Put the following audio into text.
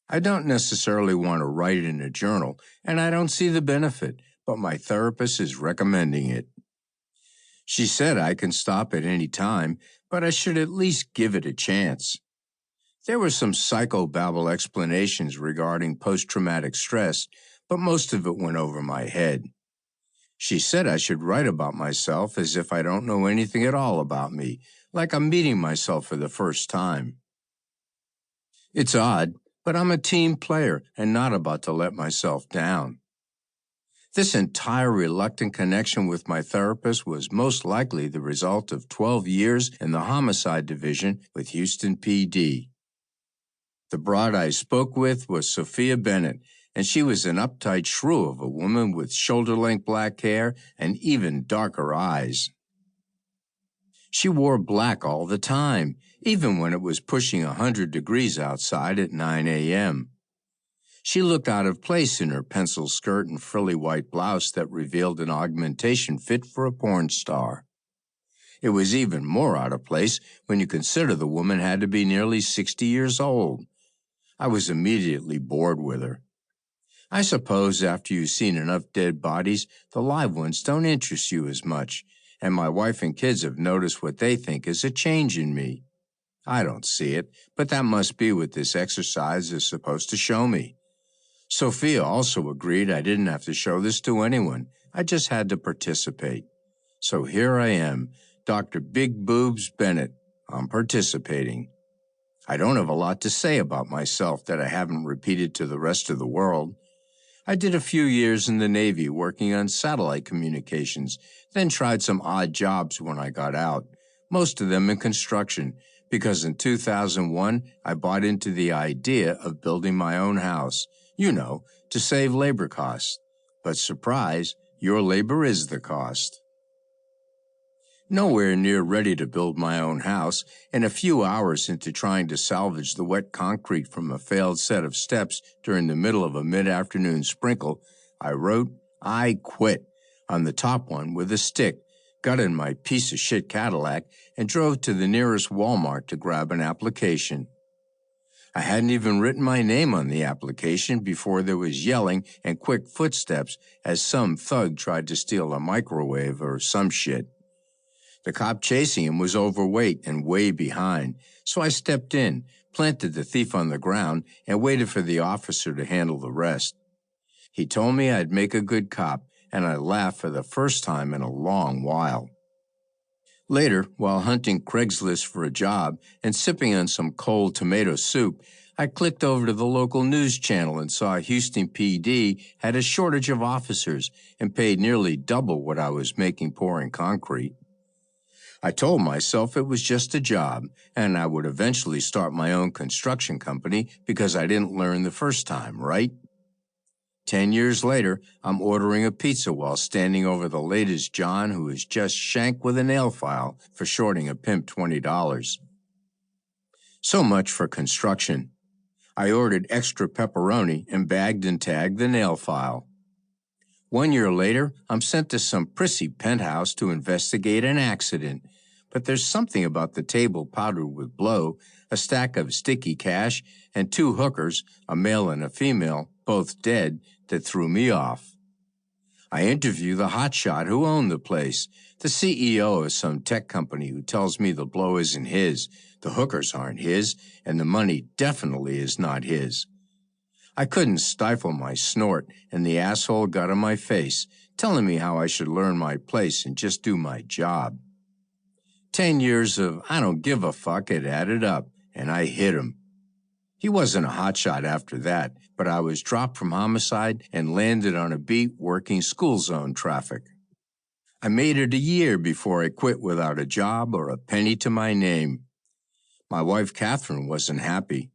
I don't necessarily want to write it in a journal, and I don't see the benefit, but my therapist is recommending it. She said I can stop at any time, but I should at least give it a chance. There were some psychobabble explanations regarding post-traumatic stress, but most of it went over my head. She said I should write about myself as if I don't know anything at all about me, like I'm meeting myself for the first time. It's odd, but I'm a team player and not about to let myself down. This entire reluctant connection with my therapist was most likely the result of 12 years in the homicide division with Houston PD. The broad I spoke with was Sophia Bennett, and she was an uptight shrew of a woman with shoulder-length black hair and even darker eyes. She wore black all the time, even when it was pushing 100 degrees outside at 9 a.m. She looked out of place in her pencil skirt and frilly white blouse that revealed an augmentation fit for a porn star. It was even more out of place when you consider the woman had to be nearly 60 years old. I was immediately bored with her. I suppose after you've seen enough dead bodies, the live ones don't interest you as much, and my wife and kids have noticed what they think is a change in me. I don't see it, but that must be what this exercise is supposed to show me. Sophia also agreed I didn't have to show this to anyone. I just had to participate. So here I am, Dr. Big Boobs Bennett. I'm participating. I don't have a lot to say about myself that I haven't repeated to the rest of the world. I did a few years in the Navy working on satellite communications, then tried some odd jobs when I got out, most of them in construction, because in 2001 I bought into the idea of building my own house, to save labor costs. But surprise, your labor is the cost. Nowhere near ready to build my own house, and a few hours into trying to salvage the wet concrete from a failed set of steps during the middle of a mid-afternoon sprinkle, I wrote, "I quit," on the top one with a stick, got in my piece-of-shit Cadillac, and drove to the nearest Walmart to grab an application. I hadn't even written my name on the application before there was yelling and quick footsteps as some thug tried to steal a microwave or some shit. The cop chasing him was overweight and way behind, so I stepped in, planted the thief on the ground, and waited for the officer to handle the rest. He told me I'd make a good cop, and I laughed for the first time in a long while. Later, while hunting Craigslist for a job and sipping on some cold tomato soup, I clicked over to the local news channel and saw Houston PD had a shortage of officers and paid nearly double what I was making pouring concrete. I told myself it was just a job, and I would eventually start my own construction company because I didn't learn the first time, right? 10 years later, I'm ordering a pizza while standing over the latest John who is just shanked with a nail file for shorting a pimp $20. So much for construction. I ordered extra pepperoni and bagged and tagged the nail file. 1 year later, I'm sent to some prissy penthouse to investigate an accident, but there's something about the table powdered with blow, a stack of sticky cash, and 2 hookers, a male and a female, both dead, that threw me off. I interview the hotshot who owned the place, the CEO of some tech company who tells me the blow isn't his, the hookers aren't his, and the money definitely is not his. I couldn't stifle my snort, and the asshole got in my face, telling me how I should learn my place and just do my job. 10 years of I don't give a fuck had added up, and I hit him. He wasn't a hotshot after that, but I was dropped from homicide and landed on a beat working school zone traffic. I made it a year before I quit without a job or a penny to my name. My wife, Catherine, wasn't happy.